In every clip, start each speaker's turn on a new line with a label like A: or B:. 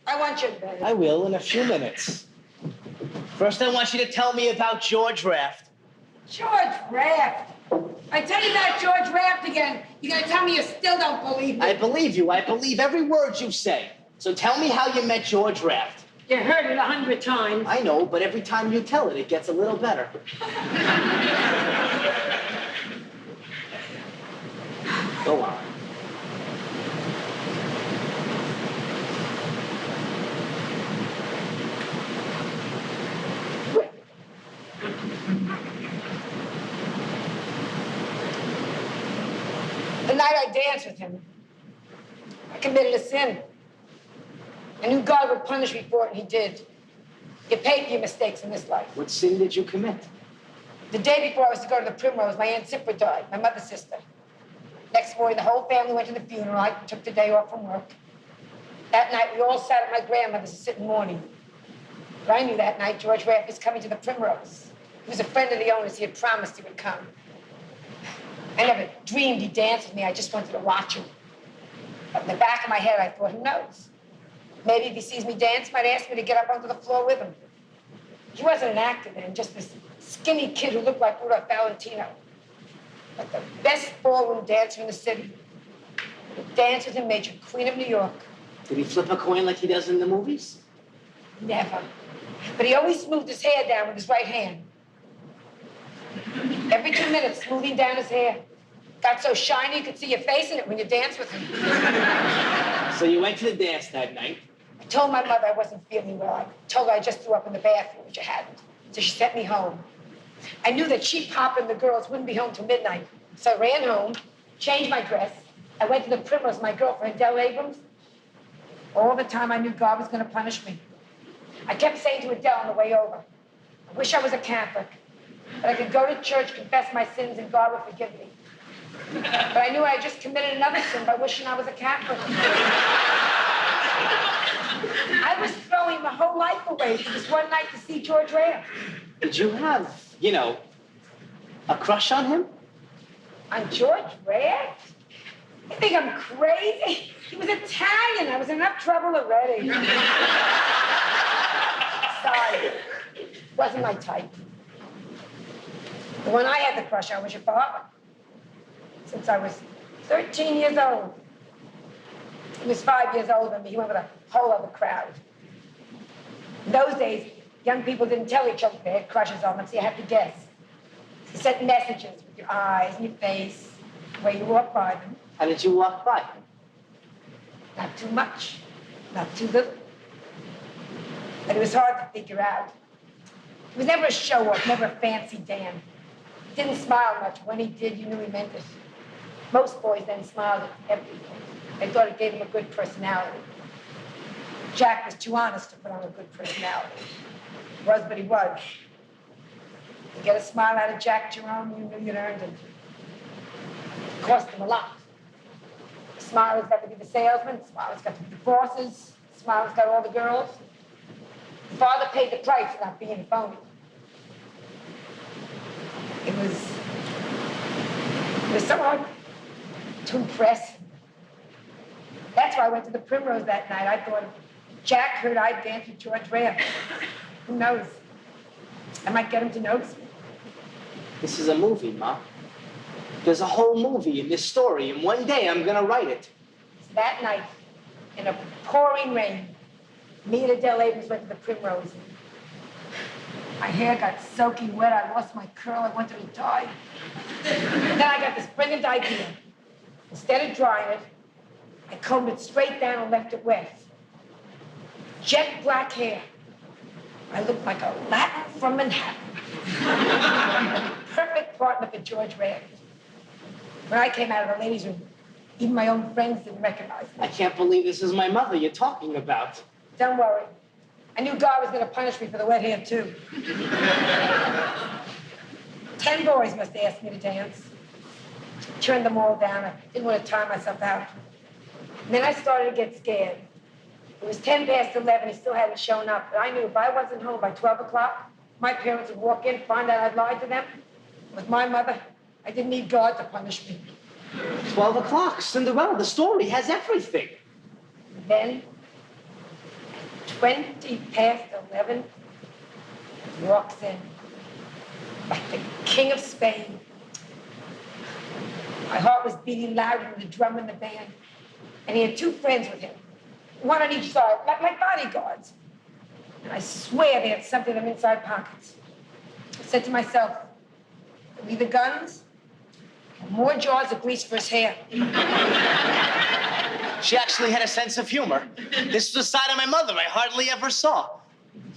A: I want your bed.
B: I will in a few minutes. First, I want you to tell me about George Raft.
A: George Raft? I tell you that George Raft again, you're going to tell me you still don't believe me.
B: I believe you. I believe every word you say. So tell me how you met George Raft.
A: You heard it 100 times.
B: I know, but every time you tell it, it gets a little better. Go on.
A: The night I danced with him, I committed a sin. I knew God would punish me for it, and he did. You pay for your mistakes in this life.
B: What sin did you commit?
A: The day before I was to go to the Primrose, my Aunt Zipper died, my mother's sister. Next morning, the whole family went to the funeral. I took the day off from work. That night, we all sat at my grandmother's to sit in mourning. But I knew that night George Raft was coming to the Primrose. He was a friend of the owners. He had promised he would come. I never dreamed he'd dance with me. I just wanted to watch him. But in the back of my head, I thought, who knows? Maybe if he sees me dance, he might ask me to get up onto the floor with him. He wasn't an actor then, just this skinny kid who looked like Rudolph Valentino. But the best ballroom dancer in the city. The dance with him made you Queen of New York.
B: Did he flip a coin like he does in the movies?
A: Never. But he always smoothed his hair down with his right hand. Every 2 minutes, smoothing down his hair. Got so shiny you could see your face in it when you danced with him.
B: So you went to the dance that night?
A: I told my mother I wasn't feeling well. I told her I just threw up in the bathroom, which I hadn't. So she sent me home. I knew that Chief Papa and the girls wouldn't be home till midnight. So I ran home, changed my dress. I went to the Primrose with my girlfriend, Adele Abrams. All the time I knew God was going to punish me. I kept saying to Adele on the way over, I wish I was a Catholic, that I could go to church, confess my sins, and God would forgive me. But I knew I had just committed another sin by wishing I was a Catholic. I was throwing my whole life away for this one night to see George Raft.
B: Did you have, a crush on him?
A: On George Raft? You think I'm crazy? He was Italian. I was in enough trouble already. Sorry. Wasn't my type. The one I had the crush on was your father. Since I was 13 years old. He was 5 years older than me. He went with a whole other crowd. In those days, young people didn't tell each other they had crushes on them, so you had to guess. You sent messages with your eyes and your face, the way you walked by them.
B: How did you walk by him?
A: Not too much, not too little. But it was hard to figure out. He was never a show-off, never a fancy Dan. He didn't smile much. When he did, you knew he meant it. Most boys then smiled at everything. They thought it gave him a good personality. Jack was too honest to put on a good personality. He was, but he was. You get a smile out of Jack Jerome, you knew you'd earned it. It cost him a lot. The smilers got to be the salesmen, the smilers got to be the bosses, the smilers got all the girls. The father paid the price for not being phony. It was so hard to impress. That's why I went to the Primrose that night. I thought, if Jack heard I'd dance with George Raft. Who knows? I might get him to notice me.
B: This is a movie, Ma. There's a whole movie in this story, and one day I'm gonna write it.
A: So that night, in a pouring rain, me and Adele Abrams went to the Primrose. My hair got soaking wet. I lost my curl. I wanted to die. Then I got this brilliant idea. Instead of drying it, I combed it straight down and left it wet. Jet black hair. I looked like a Latin from Manhattan. Perfect partner for George Raft. When I came out of the ladies' room, even my own friends didn't recognize me.
B: I can't believe this is my mother you're talking about.
A: Don't worry. I knew God was going to punish me for the wet hair, too. 10 boys must ask me to dance. Turned them all down. I didn't want to tire myself out. And then I started to get scared. It was 10 past 11. He still hadn't shown up. But I knew if I wasn't home by 12 o'clock, my parents would walk in, find out I'd lied to them. With my mother, I didn't need God to punish me.
B: 12 o'clock, Cinderella. The story has everything.
A: And then, at 11:20, walks in like the king of Spain. My heart was beating louder than the drum in the band. And he had two friends with him, one on each side, like bodyguards. And I swear they had something in them inside pockets. I said to myself, it'll be the guns, or more jars of grease for his hair.
B: She actually had a sense of humor. This was a side of my mother I hardly ever saw.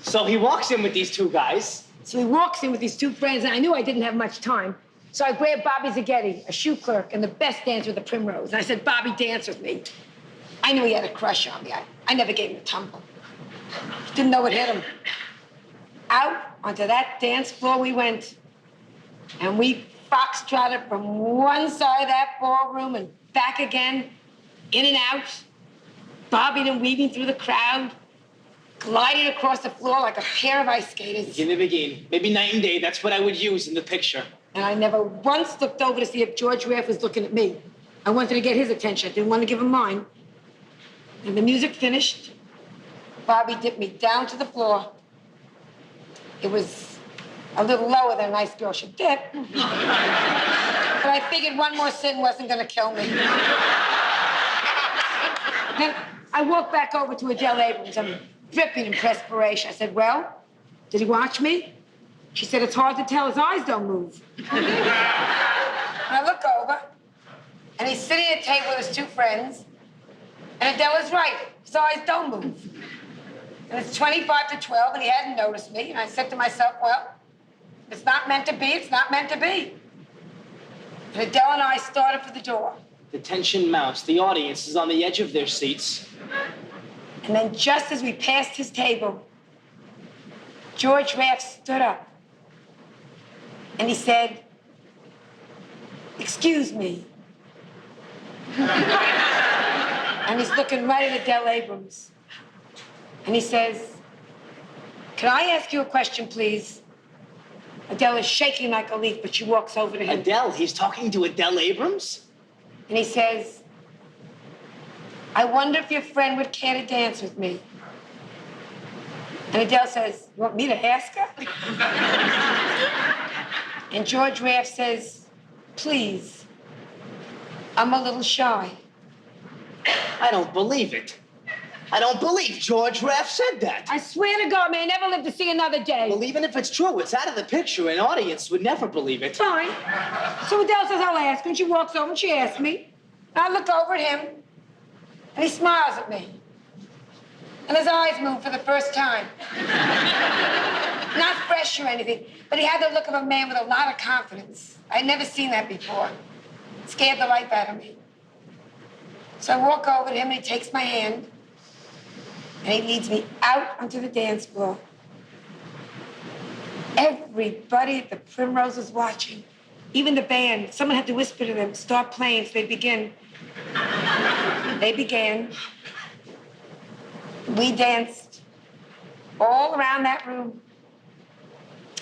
B: So he walks in with these two guys.
A: So he walks in with these two friends, and I knew I didn't have much time. So I grabbed Bobby Zaghetti, a shoe clerk and the best dancer at the Primrose. And I said, Bobby, dance with me. I knew he had a crush on me. I never gave him a tumble. Didn't know what hit him. Out onto that dance floor we went. And we foxtrotted from one side of that ballroom and back again, in and out, bobbing and weaving through the crowd, gliding across the floor like a pair of ice skaters.
B: Begin. Maybe night and day, that's what I would use in the picture.
A: And I never once looked over to see if George Raft was looking at me. I wanted to get his attention. I didn't want to give him mine. And the music finished. Bobby dipped me down to the floor. It was a little lower than a nice girl should dip. But I figured one more sin wasn't going to kill me. Then I walked back over to Adele Abrams. I'm dripping in perspiration. I said, well, did he watch me? She said, it's hard to tell. His eyes don't move. And I look over, and he's sitting at a table with his two friends, and Adele is right. His eyes don't move. And it's 11:25, and he hadn't noticed me. And I said to myself, well, if it's not meant to be, it's not meant to be. And Adele and I started for the door.
B: The tension mounts. The audience is on the edge of their seats.
A: And then just as we passed his table, George Raft stood up. And he said, excuse me. And he's looking right at Adele Abrams. And he says, can I ask you a question, please? Adele is shaking like a leaf, but she walks over to him.
B: Adele? He's talking to Adele Abrams?
A: And he says, I wonder if your friend would care to dance with me. And Adele says, you want me to ask her? And George Raft says, please, I'm a little shy.
B: I don't believe it. I don't believe George Raft said that.
A: I swear to God, may I never live to see another day.
B: Well, even if it's true, it's out of the picture. An audience would never believe it.
A: Fine. So Adele says, I'll ask her, and she walks over and she asks me. And I look over at him, and he smiles at me. And his eyes move for the first time. Not fresh or anything, but he had the look of a man with a lot of confidence. I'd never seen that before. It scared the life out of me. So I walk over to him, and he takes my hand, and he leads me out onto the dance floor. Everybody at the Primrose was watching, even the band. Someone had to whisper to them, start playing, so they'd begin. They began. We danced all around that room.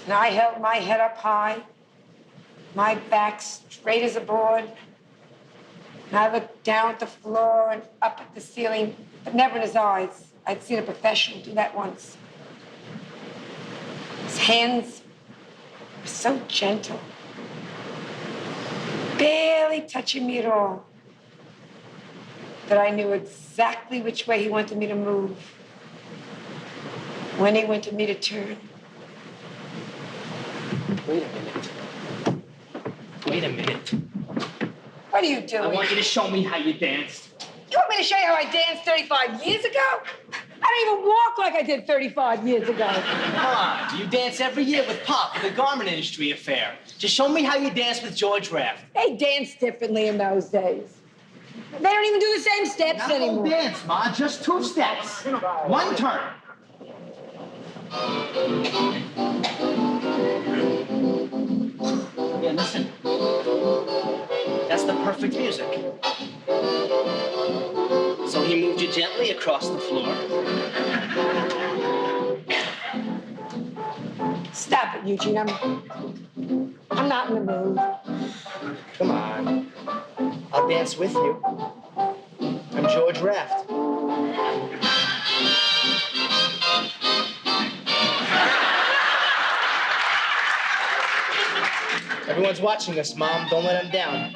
A: And I held my head up high, my back straight as a board. And I looked down at the floor and up at the ceiling, but never in his eyes. I'd seen a professional do that once. His hands were so gentle, barely touching me at all. But I knew exactly which way he wanted me to move, when he wanted me to turn.
B: Wait a minute.
A: What are you doing?
B: I want you to show me how you danced.
A: You want me to show you how I danced 35 years ago? I don't even walk like I did 35 years ago.
B: Come on, you dance every year with Pop at the garment industry affair. Just show me how you dance with George Raft.
A: They danced differently in those days. They don't even do the same steps anymore.
B: Not dance, Ma, just 2 steps. One turn. Yeah, listen. That's the perfect music. So he moved you gently across the floor.
A: Stop it, Eugene. I'm not in the mood.
B: Come on. I'll dance with you. I'm George Raft. Everyone's watching us, Mom. Don't let them down.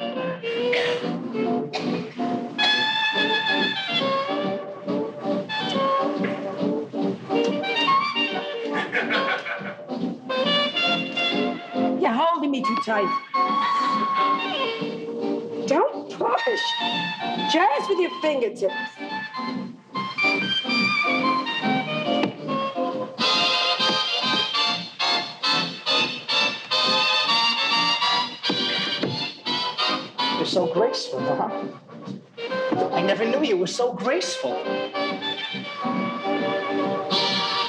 A: You're holding me too tight. Don't push. Just with your fingertips.
B: You're so graceful, Mom. I never knew you were so graceful.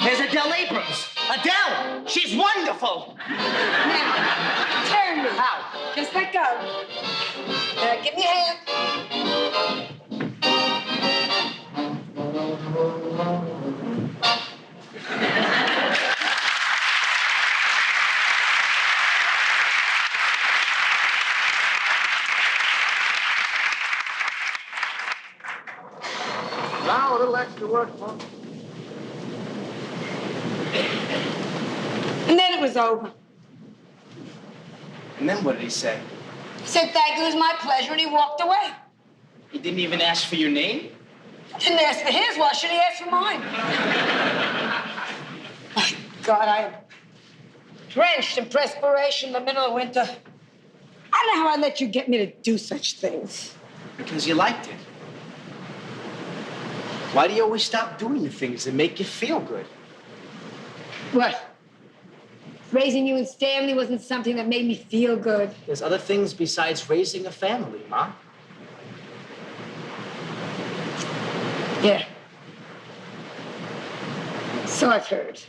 B: There's Adele Abrams. Adele! She's wonderful!
A: Now, turn me.
B: How?
A: Just let go. Give me a hand.
C: Now a little extra work, Mom.
A: And then it was over.
B: And then what did he say?
A: He said, thank you, it was my pleasure, and he walked away.
B: He didn't even ask for your name?
A: Didn't ask for his, why should he ask for mine? My God, I am drenched in perspiration in the middle of winter. I don't know how I let you get me to do such things.
B: Because you liked it. Why do you always stop doing the things that make you feel good?
A: What? Raising you and Stanley wasn't something that made me feel good.
B: There's other things besides raising a family, Ma.
A: Yeah. So I've heard.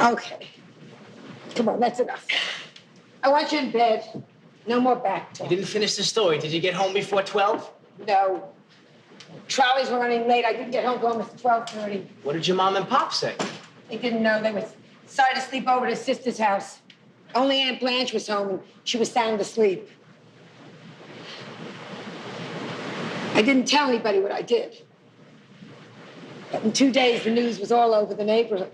A: Okay. Come on, that's enough. I want you in bed. No more back
B: You
A: talk.
B: didn't finish the story. Did you get home before 12?
A: No. Trolleys were running late. I didn't get home till almost 12:30.
B: What did your mom and pop say?
A: They didn't know. They were decided to sleep over at his sister's house. Only Aunt Blanche was home, and she was sound asleep. I didn't tell anybody what I did. But in 2 days, the news was all over the neighborhood.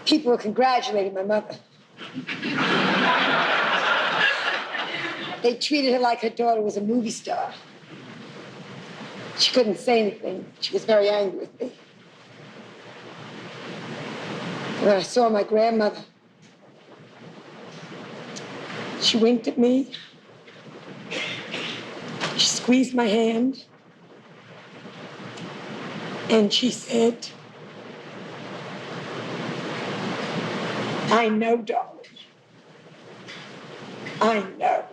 A: People were congratulating my mother. They treated her like her daughter was a movie star. She couldn't say anything. She was very angry with me. When I saw my grandmother, she winked at me. She squeezed my hand. And she said, I know, darling. I know.